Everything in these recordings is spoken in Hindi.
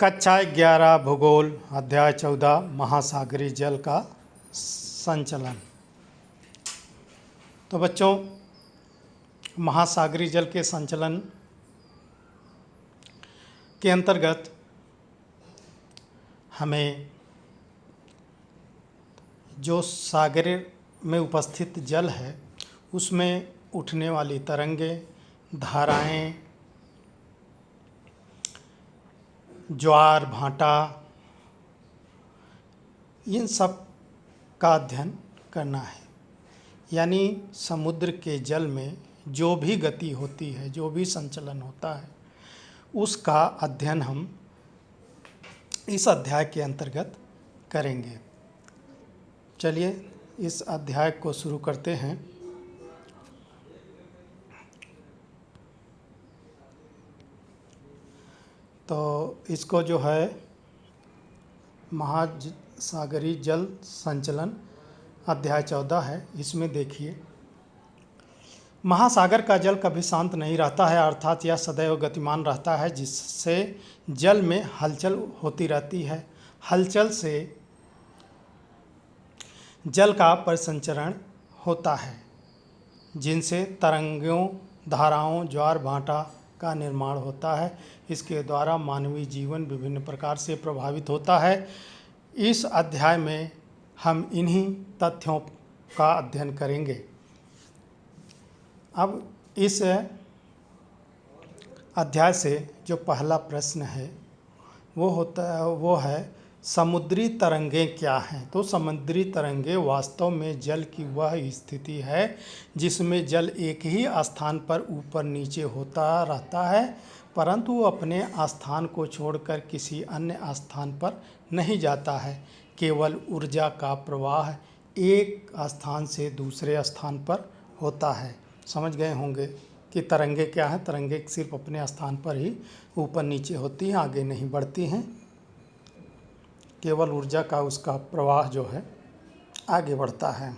कक्षा 11 भूगोल अध्याय 14 महासागरीय जल का संचलन। तो बच्चों, महासागरीय जल के संचलन के अंतर्गत हमें जो सागर में उपस्थित जल है उसमें उठने वाली तरंगें, धाराएं, ज्वार भाटा, इन सब का अध्ययन करना है। यानी समुद्र के जल में जो भी गति होती है, जो भी संचलन होता है, उसका अध्ययन हम इस अध्याय के अंतर्गत करेंगे। चलिए इस अध्याय को शुरू करते हैं। तो इसको जो है महासागरीय जल संचलन अध्याय 14 है। इसमें देखिए, महासागर का जल कभी शांत नहीं रहता है, अर्थात यह सदैव गतिमान रहता है, जिससे जल में हलचल होती रहती है। हलचल से जल का परिसंचरण होता है, जिनसे तरंगों, धाराओं, ज्वार भाटा का निर्माण होता है। इसके द्वारा मानवीय जीवन विभिन्न प्रकार से प्रभावित होता है। इस अध्याय में हम इन्हीं तथ्यों का अध्ययन करेंगे। अब इस अध्याय से जो पहला प्रश्न है वो है समुद्री तरंगें क्या हैं। तो समुद्री तरंगें वास्तव में जल की वह स्थिति है जिसमें जल एक ही स्थान पर ऊपर नीचे होता रहता है, परंतु वो अपने स्थान को छोड़कर किसी अन्य स्थान पर नहीं जाता है। केवल ऊर्जा का प्रवाह एक स्थान से दूसरे स्थान पर होता है। समझ गए होंगे कि तरंगें क्या हैं। तरंगें सिर्फ अपने स्थान पर ही ऊपर नीचे होती हैं, आगे नहीं बढ़ती हैं। केवल ऊर्जा का उसका प्रवाह जो है आगे बढ़ता है।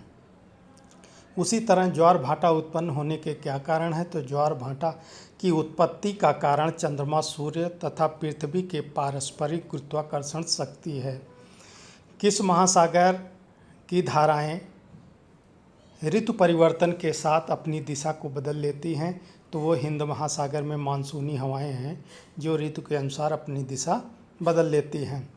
उसी तरह ज्वार भाटा उत्पन्न होने के क्या कारण है। तो ज्वार भाटा की उत्पत्ति का कारण चंद्रमा, सूर्य तथा पृथ्वी के पारस्परिक गुरुत्वाकर्षण शक्ति है। किस महासागर की धाराएं ऋतु परिवर्तन के साथ अपनी दिशा को बदल लेती हैं। तो वो हिंद महासागर में मानसूनी हवाएं हैं जो ऋतु के अनुसार अपनी दिशा बदल लेती हैं।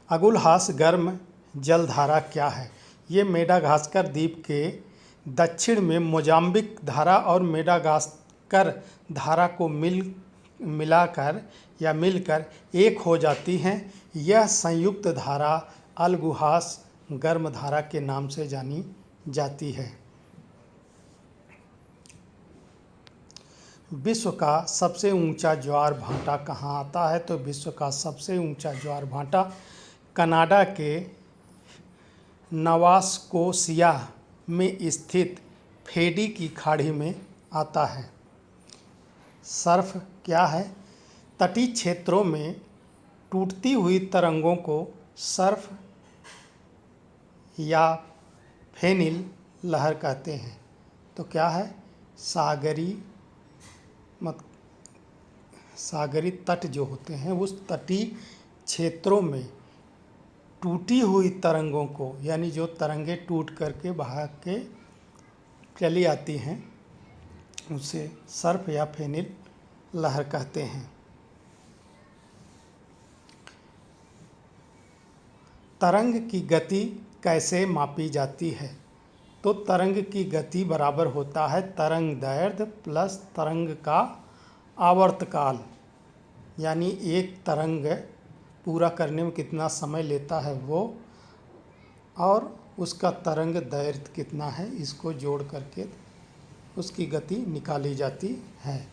अगुलहास गर्म जलधारा क्या है। ये मेडागास्कर द्वीप के दक्षिण में मोजाम्बिक धारा और मेडागास्कर धारा को मिलकर एक हो जाती हैं। यह संयुक्त धारा अलगुहास गर्म धारा के नाम से जानी जाती है। विश्व का सबसे ऊंचा ज्वार भाटा कहाँ आता है। तो विश्व का सबसे ऊंचा ज्वार भाटा कनाडा के नवास्कोशिया में स्थित फेडी की खाड़ी में आता है। सर्फ क्या है। तटीय क्षेत्रों में टूटती हुई तरंगों को सर्फ या फेनिल लहर कहते हैं। तो क्या है, सागरी तट जो होते हैं उस तटीय क्षेत्रों में टूटी हुई तरंगों को, यानी जो तरंगे टूट करके बहा के चली आती हैं, उसे सर्फ या फेनिल लहर कहते हैं। तरंग की गति कैसे मापी जाती है। तो तरंग की गति बराबर होता है तरंग दैर्घ्य प्लस तरंग का आवर्तकाल। यानी एक तरंग पूरा करने में कितना समय लेता है वो, और उसका तरंग दैर्घ्य कितना है, इसको जोड़ करके उसकी गति निकाली जाती है।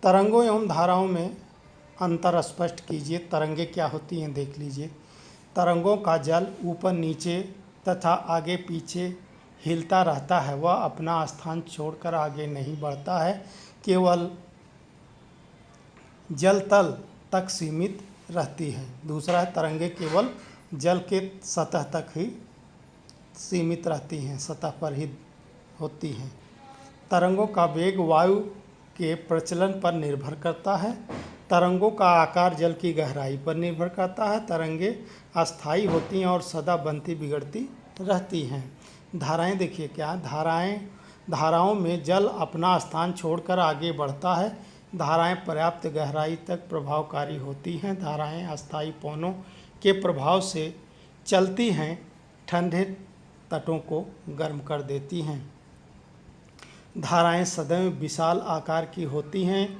तरंगों एवं धाराओं में अंतर स्पष्ट कीजिए। तरंगें क्या होती हैं देख लीजिए। तरंगों का जल ऊपर नीचे तथा आगे पीछे हिलता रहता है। वह अपना स्थान छोड़कर आगे नहीं बढ़ता है, केवल जल तल तक सीमित रहती है। दूसरा है तरंगे केवल जल के सतह तक ही सीमित रहती हैं, सतह पर ही होती हैं। तरंगों का वेग वायु के प्रचलन पर निर्भर करता है। तरंगों का आकार जल की गहराई पर निर्भर करता है। तरंगे अस्थायी होती हैं और सदा बनती बिगड़ती रहती हैं। धाराएं देखिए क्या, धाराओं में जल अपना स्थान छोड़कर आगे बढ़ता है। धाराएं पर्याप्त गहराई तक प्रभावकारी होती हैं। धाराएं अस्थायी पवनों के प्रभाव से चलती हैं, ठंडे तटों को गर्म कर देती हैं। धाराएं सदैव विशाल आकार की होती हैं।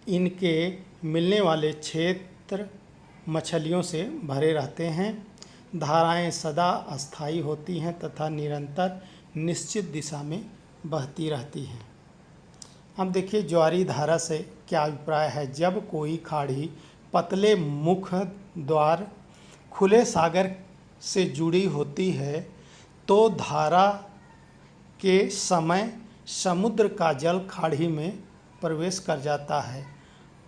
इनके मिलने वाले क्षेत्र मछलियों से भरे रहते हैं। धाराएं सदा अस्थायी होती हैं तथा निरंतर निश्चित दिशा में बहती रहती हैं। अब देखिए ज्वारीय धारा से क्या अभिप्राय है। जब कोई खाड़ी पतले मुख द्वार खुले सागर से जुड़ी होती है तो धारा के समय समुद्र का जल खाड़ी में प्रवेश कर जाता है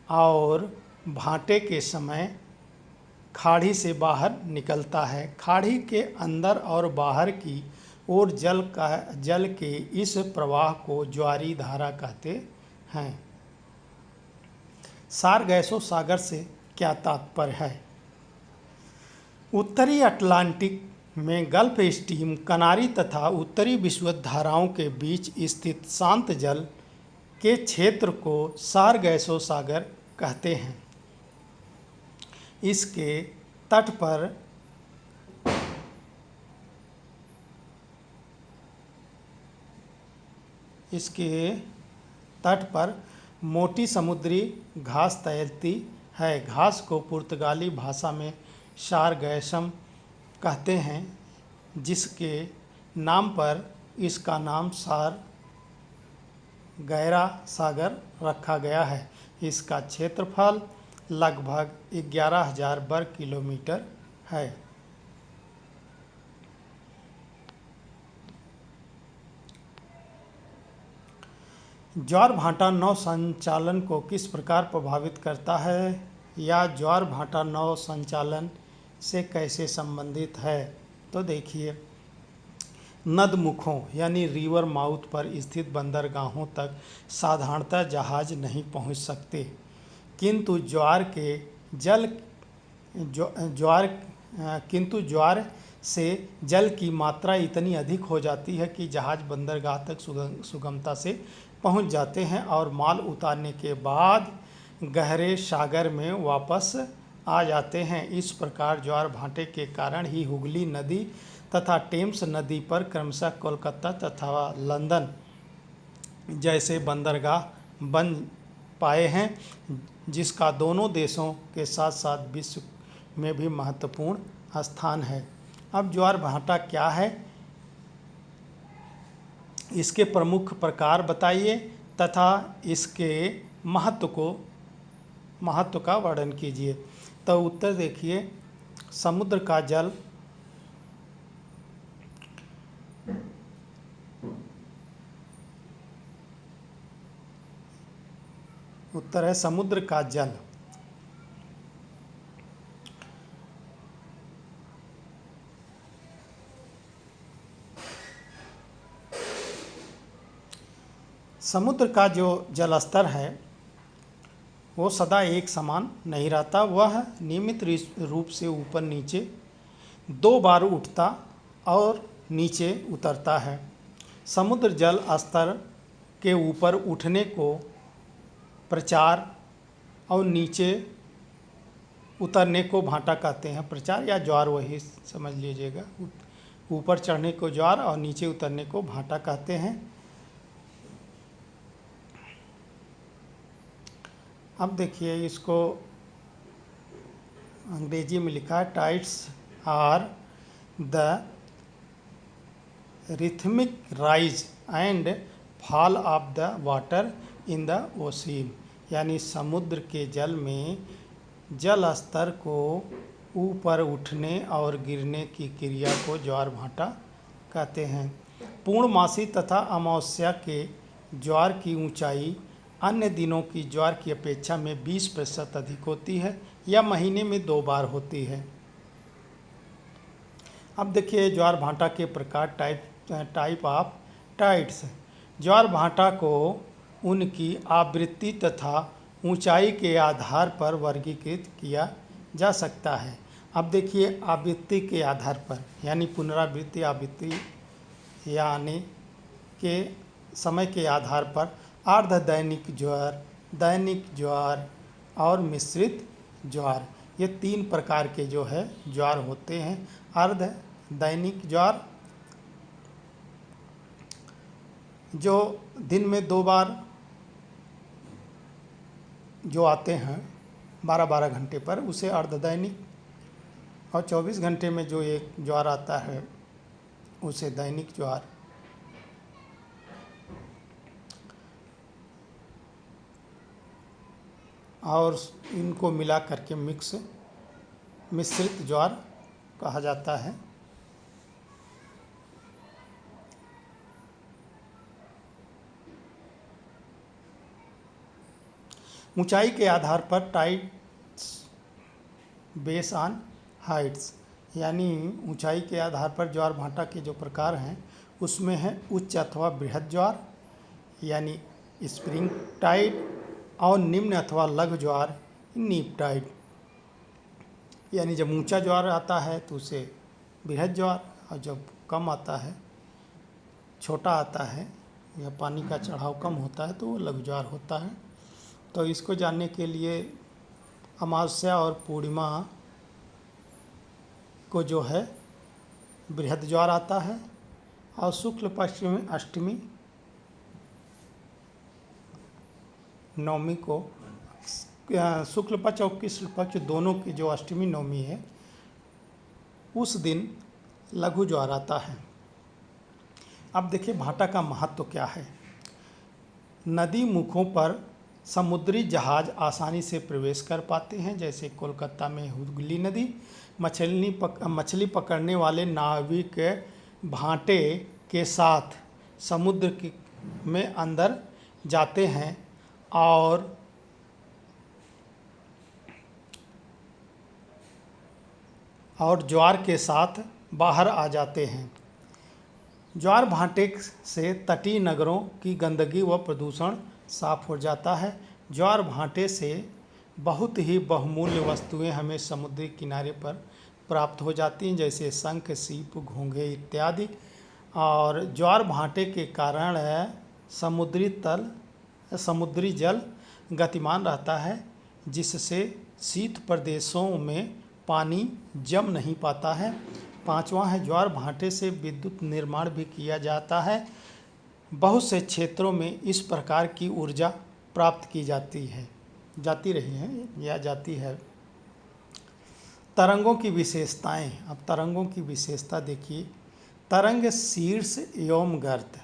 और भाटे के समय खाड़ी से बाहर निकलता है। खाड़ी के अंदर और बाहर की ओर जल के इस प्रवाह को ज्वारीय धारा कहते हैं। सारगैसो सागर से क्या तात्पर्य है। उत्तरी अटलांटिक में गल्फ स्ट्रीम, कनारी तथा उत्तरी विषुवत धाराओं के बीच स्थित शांत जल के क्षेत्र को सारगैसो सागर कहते हैं। इसके तट पर मोटी समुद्री घास तैरती है। घास को पुर्तगाली भाषा में सारगैसम कहते हैं, जिसके नाम पर इसका नाम सार गैरा सागर रखा गया है। इसका क्षेत्रफल लगभग 11,000 वर्ग किलोमीटर है। ज्वार भाटा नौ संचालन को किस प्रकार प्रभावित करता है या ज्वार भाटा नौ संचालन से कैसे संबंधित है। तो देखिए, नदमुखों यानी रिवर माउथ पर स्थित बंदरगाहों तक साधारणतः जहाज नहीं पहुंच सकते, किंतु ज्वार से जल की मात्रा इतनी अधिक हो जाती है कि जहाज बंदरगाह तक सुगमता से पहुंच जाते हैं और माल उतारने के बाद गहरे सागर में वापस आ जाते हैं। इस प्रकार ज्वार भाटे के कारण ही हुगली नदी तथा टेम्स नदी पर क्रमशः कोलकाता तथा लंदन जैसे बंदरगाह बन पाए हैं, जिसका दोनों देशों के साथ साथ विश्व में भी महत्वपूर्ण स्थान है। अब ज्वार भाटा क्या है, इसके प्रमुख प्रकार बताइए तथा इसके महत्व का वर्णन कीजिए। तो उत्तर देखिए, समुद्र का जल उत्तर है समुद्र का जल समुद्र का जो जलस्तर है वो सदा एक समान नहीं रहता। वह नियमित रूप से ऊपर नीचे 2 बार उठता और नीचे उतरता है। समुद्र जल स्तर के ऊपर उठने को प्रचार और नीचे उतरने को भाटा कहते हैं। प्रचार या ज्वार वही समझ लीजिएगा। ऊपर चढ़ने को ज्वार और नीचे उतरने को भाटा कहते हैं। अब देखिए, इसको अंग्रेजी में लिखा है, tides are the rhythmic rise and fall of the water in the ocean, यानी समुद्र के जल में जल स्तर को ऊपर उठने और गिरने की क्रिया को ज्वार भाटा कहते हैं। पूर्णमासी तथा अमावस्या के ज्वार की ऊंचाई अन्य दिनों की ज्वार की अपेक्षा में 20% अधिक होती है। या महीने में 2 बार होती है। अब देखिए ज्वार भाटा के प्रकार, टाइप ऑफ टाइड्स। ज्वार भाटा को उनकी आवृत्ति तथा ऊंचाई के आधार पर वर्गीकृत किया जा सकता है। अब देखिए आवृत्ति के आधार पर, यानी पुनरावृत्ति आवृत्ति यानी के समय के आधार पर अर्ध दैनिक ज्वार, दैनिक ज्वार और मिश्रित ज्वार, ये 3 प्रकार के जो है ज्वार होते हैं। अर्ध दैनिक ज्वार जो दिन में 2 बार जो आते हैं 12-12 घंटे पर, उसे अर्ध दैनिक, और 24 घंटे में जो एक ज्वार आता है उसे दैनिक ज्वार। और इनको मिला करके मिश्रित ज्वार कहा जाता है। ऊंचाई के आधार पर टाइड्स बेस ऑन हाइट्स, यानी ऊंचाई के आधार पर ज्वार भाटा के जो प्रकार हैं उसमें है उच्च अथवा बृहद ज्वार यानी स्प्रिंग टाइड, और निम्न अथवा लघु ज्वार नीप टाइड। यानी जब ऊंचा ज्वार आता है तो उसे बृहद ज्वार, और जब कम आता है, छोटा आता है या पानी का चढ़ाव कम होता है तो वो लघु ज्वार होता है। तो इसको जानने के लिए अमावस्या और पूर्णिमा को जो है बृहद ज्वार आता है, और शुक्ल पक्ष में अष्टमी नवमी को, शुक्ल पक्ष और कृष्ण पक्ष दोनों की जो अष्टमी नवमी है उस दिन लघु ज्वार आता है। अब देखिए भाटा का महत्व क्या है। नदी मुखों पर समुद्री जहाज आसानी से प्रवेश कर पाते हैं, जैसे कोलकाता में हुगली नदी। मछली पकड़ने वाले नाविक भाटे के साथ समुद्र में अंदर जाते हैं और ज्वार के साथ बाहर आ जाते हैं। ज्वार भाटे से तटीय नगरों की गंदगी व प्रदूषण साफ हो जाता है। ज्वार भाटे से बहुत ही बहुमूल्य वस्तुएं हमें समुद्री किनारे पर प्राप्त हो जाती हैं, जैसे शंख, सीप, घोंघे इत्यादि। और ज्वार भाटे के कारण समुद्री जल गतिमान रहता है, जिससे शीत प्रदेशों में पानी जम नहीं पाता है। 5वां है ज्वार भाटे से विद्युत निर्माण भी किया जाता है। बहुत से क्षेत्रों में इस प्रकार की ऊर्जा प्राप्त की जाती रही है या जाती है। तरंगों की विशेषताएं। अब तरंगों की विशेषता देखिए। तरंग शीर्ष एवं गर्त।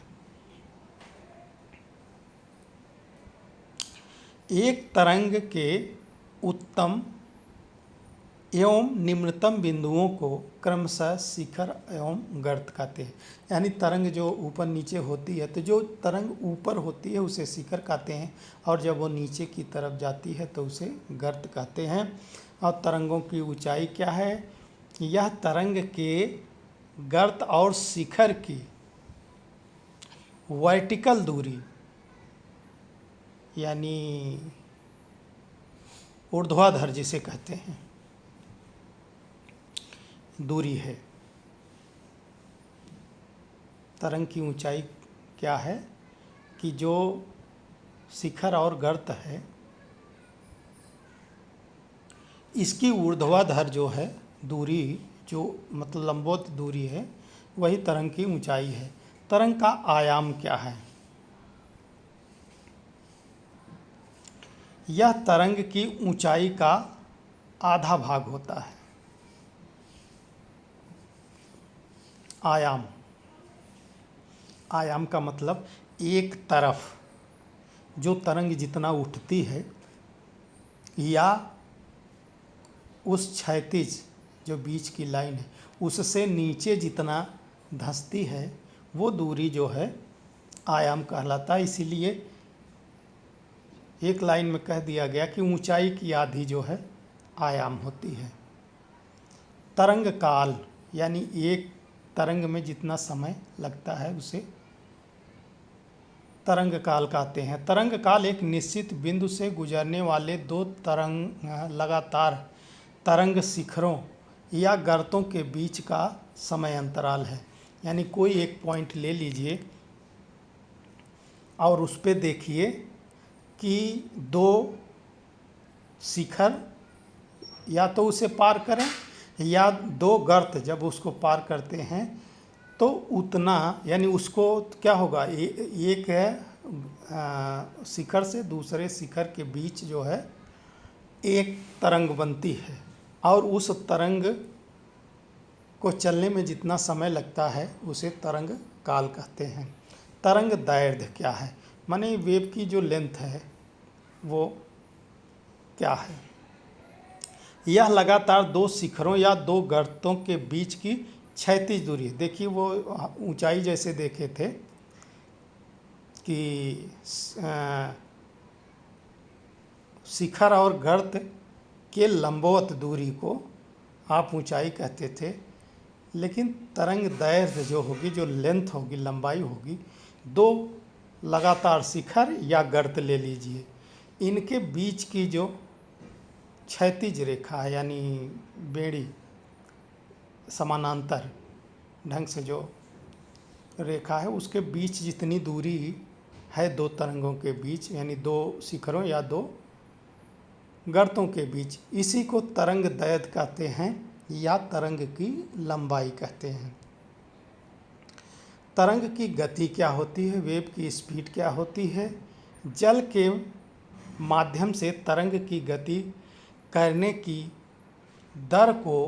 एक तरंग के उत्तम एवं निम्नतम बिंदुओं को क्रमशः शिखर एवं गर्त कहते हैं। यानी तरंग जो ऊपर नीचे होती है, तो जो तरंग ऊपर होती है उसे शिखर कहते हैं, और जब वो नीचे की तरफ जाती है तो उसे गर्त कहते हैं। और तरंगों की ऊंचाई क्या है? यह तरंग के गर्त और शिखर की वर्टिकल दूरी यानी ऊर्ध्वाधर जिसे कहते हैं दूरी है। तरंग की ऊंचाई क्या है कि जो शिखर और गर्त है इसकी ऊर्ध्वाधर जो है दूरी, जो मतलब लंबवत दूरी है, वही तरंग की ऊंचाई है। तरंग का आयाम क्या है? यह तरंग की ऊंचाई का आधा भाग होता है। आयाम का मतलब एक तरफ जो तरंग जितना उठती है या उस क्षैतिज जो बीच की लाइन है उससे नीचे जितना धंसती है वो दूरी जो है आयाम कहलाता है। इसीलिए एक लाइन में कह दिया गया कि ऊंचाई की आधी जो है आयाम होती है। तरंग काल यानी एक तरंग में जितना समय लगता है उसे तरंग काल कहते हैं। तरंग काल एक निश्चित बिंदु से गुजरने वाले दो लगातार तरंग शिखरों या गर्तों के बीच का समय अंतराल है। यानी कोई एक पॉइंट ले लीजिए और उस पे देखिए कि दो शिखर या तो उसे पार करें या दो गर्त जब उसको पार करते हैं तो उतना यानी उसको क्या होगा, एक है शिखर से दूसरे शिखर के बीच जो है एक तरंग बनती है और उस तरंग को चलने में जितना समय लगता है उसे तरंग काल कहते हैं। तरंग दैर्घ्य क्या है, माने वेव की जो लेंथ है वो क्या है। यह लगातार दो शिखरों या दो गर्तों के बीच की क्षैतिज दूरी। देखिए वो ऊंचाई जैसे देखे थे कि शिखर और गर्त के लंबवत दूरी को आप ऊंचाई कहते थे, लेकिन तरंग दैर्घ्य जो होगी, जो लेंथ होगी, लंबाई होगी, दो लगातार शिखर या गर्त ले लीजिए, इनके बीच की जो क्षैतिज रेखा है यानी बेड़ी समानांतर ढंग से जो रेखा है उसके बीच जितनी दूरी है दो तरंगों के बीच यानी दो शिखरों या दो गर्तों के बीच, इसी को तरंग दैर्घ्य कहते हैं या तरंग की लंबाई कहते हैं। तरंग की गति क्या होती है, वेव की स्पीड क्या होती है। जल के माध्यम से तरंग की गति करने की दर को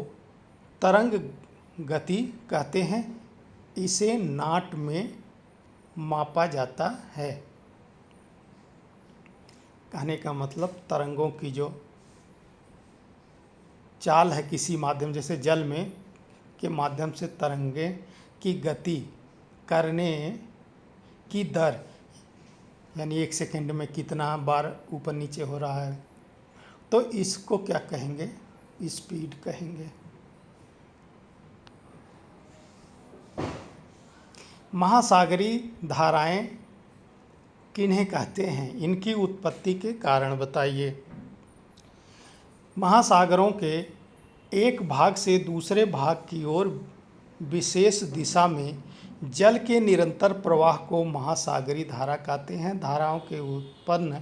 तरंग गति कहते हैं। इसे नाट में मापा जाता है। कहने का मतलब तरंगों की जो चाल है किसी माध्यम, जैसे जल में के माध्यम से तरंगे की गति करने की दर यानी एक सेकंड में कितना बार ऊपर नीचे हो रहा है, तो इसको क्या कहेंगे, स्पीड कहेंगे। महासागरीय धाराएं किन्हें कहते हैं, इनकी उत्पत्ति के कारण बताइए। महासागरों के एक भाग से दूसरे भाग की ओर विशेष दिशा में जल के निरंतर प्रवाह को महासागरीय धारा कहते हैं। धाराओं के उत्पन्न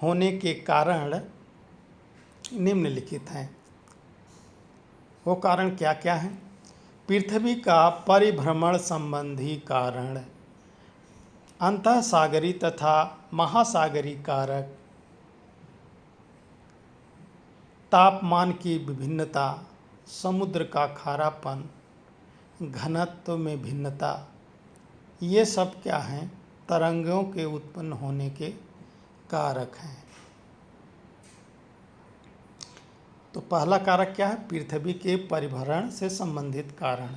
होने के कारण निम्नलिखित हैं। वो कारण क्या क्या हैं। पृथ्वी का परिभ्रमण संबंधी कारण, अंतःसागरीय तथा महासागरीय कारक, तापमान की विभिन्नता, समुद्र का खारापन, घनत्व में भिन्नता, ये सब क्या हैं, तरंगों के उत्पन्न होने के कारक हैं। तो पहला कारक क्या है, पृथ्वी के परिभ्रमण से संबंधित कारण।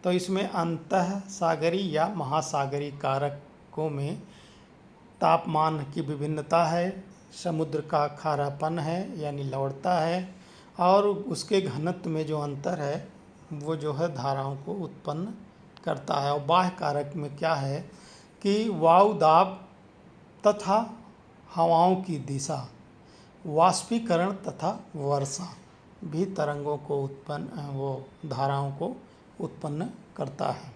तो इसमें अंतःसागरीय या महासागरीय कारकों में तापमान की विभिन्नता है, समुद्र का खारापन है यानी लवणता है, और उसके घनत्व में जो अंतर है वो जो है धाराओं को उत्पन्न करता है। और बाह्य कारक में क्या है कि वायु दाब तथा हवाओं की दिशा, वाष्पीकरण तथा वर्षा भी तरंगों को वो धाराओं को उत्पन्न करता है।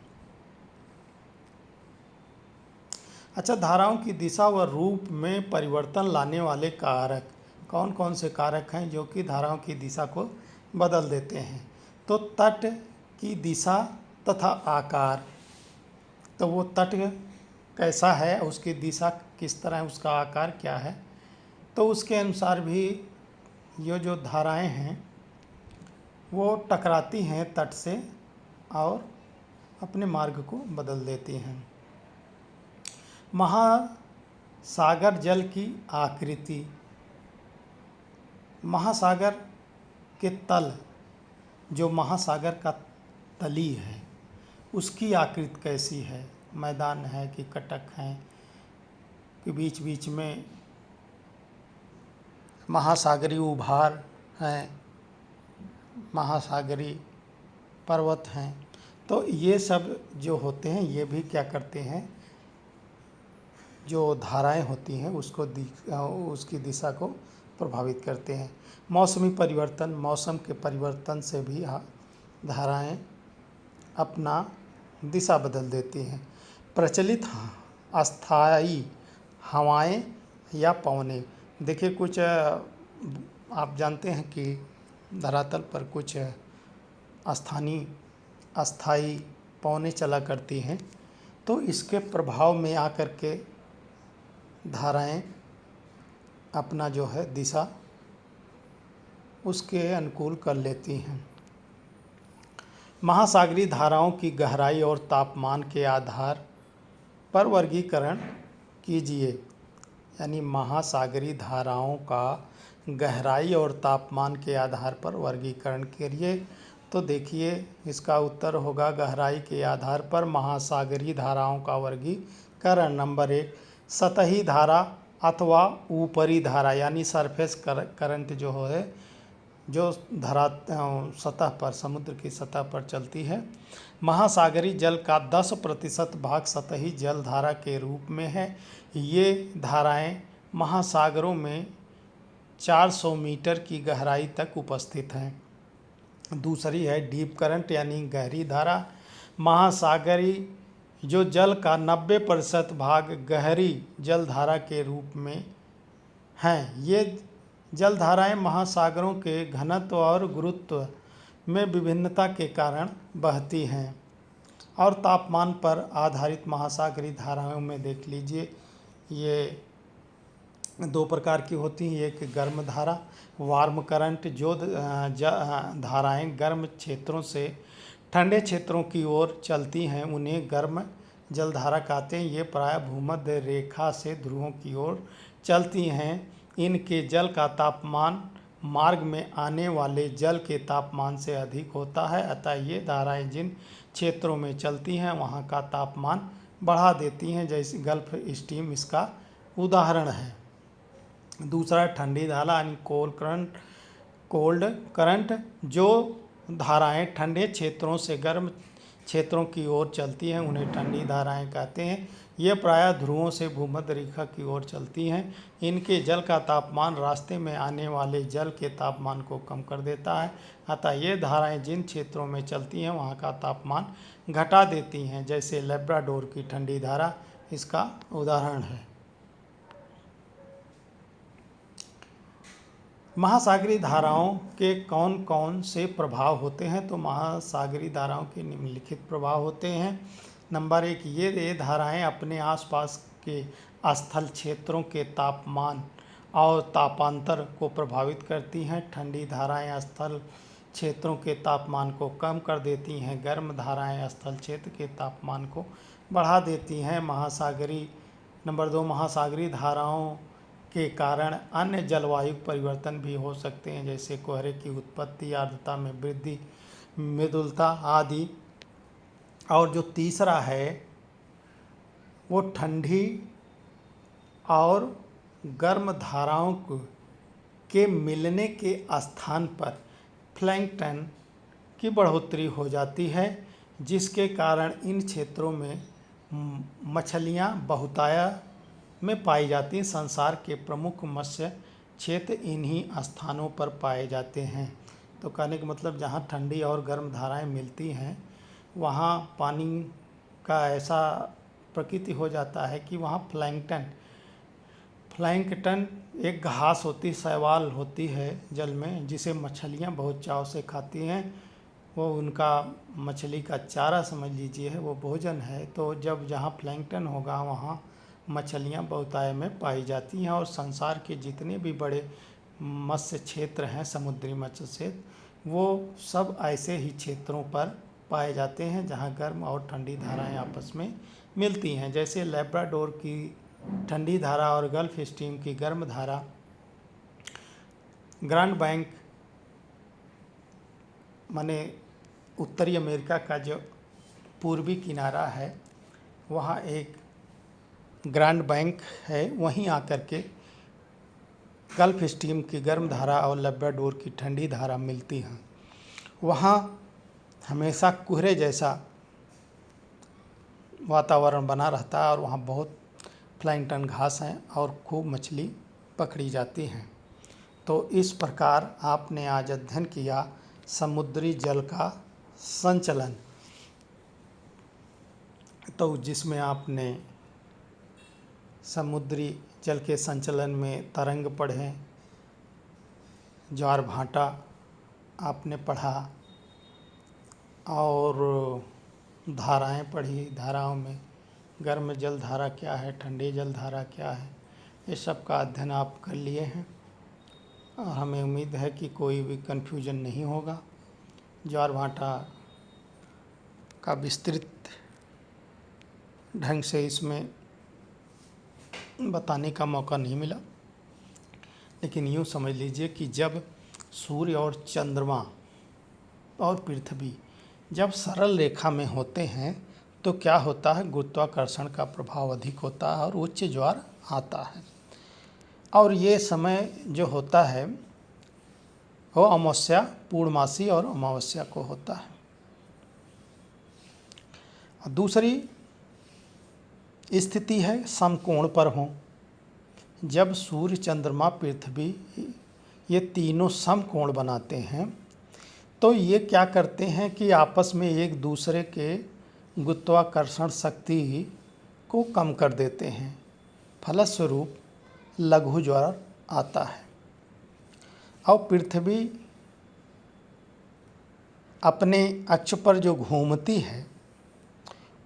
अच्छा, धाराओं की दिशा व रूप में परिवर्तन लाने वाले कारक कौन कौन से कारक हैं जो कि धाराओं की दिशा को बदल देते हैं। तो तट की दिशा तथा आकार, तो वो तट कैसा है, उसकी दिशा किस तरह है, उसका आकार क्या है, तो उसके अनुसार भी ये जो धाराएं हैं वो टकराती हैं तट से और अपने मार्ग को बदल देती हैं। महासागर जल की आकृति, महासागर के तल, जो महासागर का तली है उसकी आकृति कैसी है, मैदान है कि कटक है कि बीच बीच में महासागरीय उभार हैं, महासागरीय पर्वत हैं। तो ये सब जो होते हैं ये भी क्या करते हैं, जो धाराएं होती हैं उसको उसकी दिशा को प्रभावित करते हैं। मौसमी परिवर्तन, मौसम के परिवर्तन से भी धाराएं अपना दिशा बदल देती हैं। प्रचलित अस्थायी हवाएं या पवनें, देखिए कुछ आप जानते हैं कि धरातल पर कुछ अस्थाई पवनें चला करती हैं, तो इसके प्रभाव में आकर के धाराएं अपना जो है दिशा उसके अनुकूल कर लेती हैं। महासागरीय धाराओं की गहराई और तापमान के आधार पर वर्गीकरण कीजिए। यानी महासागरीय धाराओं का गहराई और तापमान के आधार पर वर्गीकरण करिए। तो देखिए इसका उत्तर होगा गहराई के आधार पर महासागरीय धाराओं का वर्गीकरण। नंबर 1, सतही धारा अथवा ऊपरी धारा, यानी सरफेस करंट जो है, जो सतह पर, समुद्र की सतह पर चलती है। महासागरीय जल का 10% भाग सतही जल धारा के रूप में है। ये धाराएं महासागरों में 400 मीटर की गहराई तक उपस्थित हैं। दूसरी है डीप करंट यानी गहरी धारा। महासागरीय जो जल का 90% भाग गहरी जल धारा के रूप में हैं। ये जल धाराएं महासागरों के घनत्व और गुरुत्व में विभिन्नता के कारण बहती हैं। और तापमान पर आधारित महासागरीय धाराओं में देख लीजिए, ये 2 प्रकार की होती हैं। एक गर्म धारा, वार्म करंट, जो धाराएं गर्म क्षेत्रों से ठंडे क्षेत्रों की ओर चलती हैं उन्हें गर्म जलधारा कहते हैं। ये प्रायः भूमध्य रेखा से ध्रुवों की ओर चलती हैं। इनके जल का तापमान मार्ग में आने वाले जल के तापमान से अधिक होता है, अतः ये धाराएं जिन क्षेत्रों में चलती हैं वहाँ का तापमान बढ़ा देती हैं, जैसे गल्फ स्ट्रीम इसका उदाहरण है। दूसरा ठंडी धारा यानी कोल्ड करंट, जो धाराएं ठंडे क्षेत्रों से गर्म क्षेत्रों की ओर चलती हैं उन्हें ठंडी धाराएं कहते हैं। ये प्रायः ध्रुवों से भूमध्य रेखा की ओर चलती हैं। इनके जल का तापमान रास्ते में आने वाले जल के तापमान को कम कर देता है, अतः ये धाराएं जिन क्षेत्रों में चलती हैं वहाँ का तापमान घटा देती हैं, जैसे लेब्राडोर की ठंडी धारा इसका उदाहरण है। महासागरीय धाराओं के कौन कौन से प्रभाव होते हैं? तो महासागरीय धाराओं के निम्नलिखित प्रभाव होते हैं। नंबर 1, ये धाराएं अपने आसपास के स्थल क्षेत्रों के तापमान और तापांतर को प्रभावित करती हैं। ठंडी धाराएं स्थल क्षेत्रों के तापमान को कम कर देती हैं। गर्म धाराएं स्थल क्षेत्र के तापमान को बढ़ा देती हैं। नंबर 2, महासागरीय धाराओं के कारण अन्य जलवायु परिवर्तन भी हो सकते हैं, जैसे कोहरे की उत्पत्ति, आर्द्रता में वृद्धि, मृदुलता आदि। और जो तीसरा है वो ठंडी और गर्म धाराओं के मिलने के स्थान पर प्लैंकटन की बढ़ोतरी हो जाती है, जिसके कारण इन क्षेत्रों में मछलियां बहुतायत में पाई जाती हैं। संसार के प्रमुख मत्स्य क्षेत्र इन्हीं स्थानों पर पाए जाते हैं। तो कहने का मतलब जहाँ ठंडी और गर्म धाराएं मिलती हैं वहाँ पानी का ऐसा प्रकृति हो जाता है कि वहाँ प्लैंकटन एक घास होती, शैवाल होती है जल में, जिसे मछलियाँ बहुत चाव से खाती हैं। वो उनका मछली का चारा समझ लीजिए, वो भोजन है। तो जब जहाँ प्लैंकटन होगा वहाँ मछलियाँ बहुतायत में पाई जाती हैं। और संसार के जितने भी बड़े मत्स्य क्षेत्र हैं, समुद्री मत्स्य क्षेत्र, वो सब ऐसे ही क्षेत्रों पर पाए जाते हैं जहाँ गर्म और ठंडी धाराएं आपस में मिलती हैं, जैसे लेब्राडोर की ठंडी धारा और गल्फ स्ट्रीम की गर्म धारा। ग्रैंड बैंक माने उत्तरी अमेरिका का जो पूर्वी किनारा है वहाँ एक ग्रैंड बैंक है, वहीं आकर के गल्फ स्ट्रीम की गर्म धारा और लब्राडोर की ठंडी धारा मिलती हैं। वहाँ हमेशा कोहरे जैसा वातावरण बना रहता है और वहाँ बहुत प्लैंकटन घास हैं और खूब मछली पकड़ी जाती हैं। तो इस प्रकार आपने आज अध्ययन किया समुद्री जल का संचलन, तो जिसमें आपने समुद्री जल के संचलन में तरंग पढ़े, ज्वार भाटा आपने पढ़ा और धाराएं पढ़ी। धाराओं में गर्म जल धारा क्या है, ठंडी जल धारा क्या है, ये सब का अध्ययन आप कर लिए हैं और हमें उम्मीद है कि कोई भी कन्फ्यूजन नहीं होगा। ज्वार भाटा का विस्तृत ढंग से इसमें बताने का मौका नहीं मिला, लेकिन यूँ समझ लीजिए कि जब सूर्य और चंद्रमा और पृथ्वी जब सरल रेखा में होते हैं तो क्या होता है, गुरुत्वाकर्षण का प्रभाव अधिक होता है और उच्च ज्वार आता है। और ये समय जो होता है वो अमावस्या, पूर्णमासी और अमावस्या को होता है। दूसरी स्थिति है समकोण पर हों। जब सूर्य, चंद्रमा, पृथ्वी ये तीनों समकोण बनाते हैं तो ये क्या करते हैं कि आपस में एक दूसरे के गुरुत्वाकर्षण शक्ति को कम कर देते हैं, फलस्वरूप लघु ज्वार आता है। और पृथ्वी अपने अक्ष पर जो घूमती है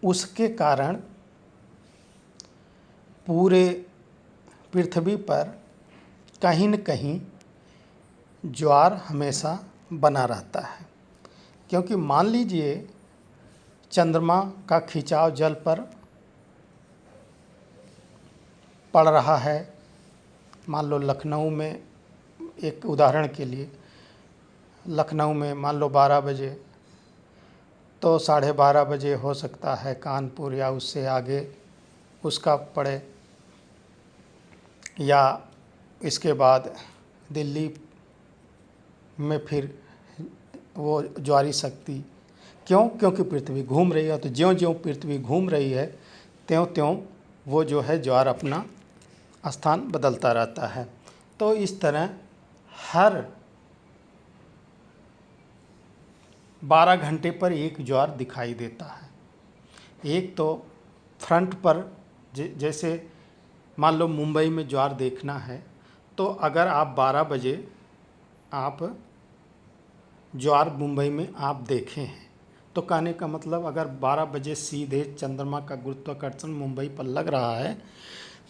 उसके कारण पूरे पृथ्वी पर कहीं न कहीं ज्वार हमेशा बना रहता है। क्योंकि मान लीजिए चंद्रमा का खिंचाव जल पर पड़ रहा है, मान लो लखनऊ में, एक उदाहरण के लिए लखनऊ में मान लो 12 बजे, तो 12:30 बजे हो सकता है कानपुर या उससे आगे उसका पड़े, या इसके बाद दिल्ली में फिर वो ज्वारी शक्ति। क्यों? क्योंकि पृथ्वी घूम रही है, तो ज्यों-ज्यों पृथ्वी घूम रही है त्यों-त्यों वो जो है ज्वार अपना स्थान बदलता रहता है। तो इस तरह हर 12 घंटे पर एक ज्वार दिखाई देता है। एक तो फ्रंट पर जैसे मान लो मुंबई में ज्वार देखना है तो अगर आप 12 बजे आप ज्वार मुंबई में आप देखे हैं तो कहने का मतलब अगर 12 बजे सीधे चंद्रमा का गुरुत्वाकर्षण मुंबई पर लग रहा है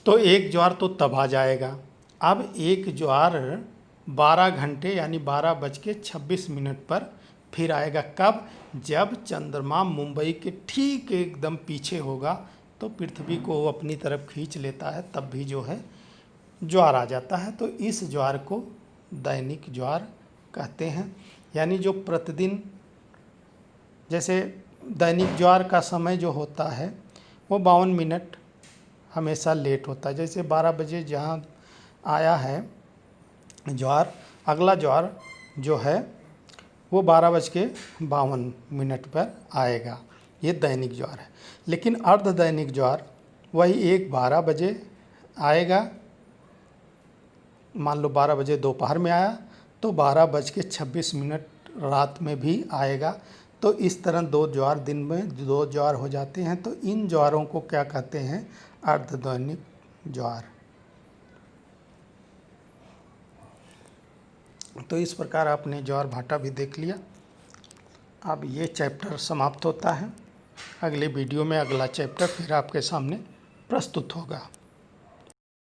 तो एक ज्वार तो तब आ जाएगा। अब एक ज्वार 12 घंटे यानी 12:26 पर फिर आएगा। कब? जब चंद्रमा मुंबई के ठीक एकदम पीछे होगा तो पृथ्वी को वो अपनी तरफ खींच लेता है, तब भी जो है ज्वार आ जाता है। तो इस ज्वार को दैनिक ज्वार कहते हैं। यानी जो प्रतिदिन, जैसे दैनिक ज्वार का समय जो होता है वो 52 मिनट हमेशा लेट होता है। जैसे 12 बजे जहाँ आया है ज्वार, अगला ज्वार जो है वो 12:52 पर आएगा। ये दैनिक ज्वार है। लेकिन अर्ध दैनिक ज्वार वही 12 बजे आएगा। मान लो 12 बजे दोपहर में आया तो 12:26 रात में भी आएगा। तो इस तरह 2 ज्वार दिन में 2 ज्वार हो जाते हैं। तो इन ज्वारों को क्या कहते हैं? अर्धदैनिक ज्वार। तो इस प्रकार आपने ज्वार भाटा भी देख लिया। अब ये चैप्टर समाप्त होता है। अगले वीडियो में अगला चैप्टर फिर आपके सामने प्रस्तुत होगा।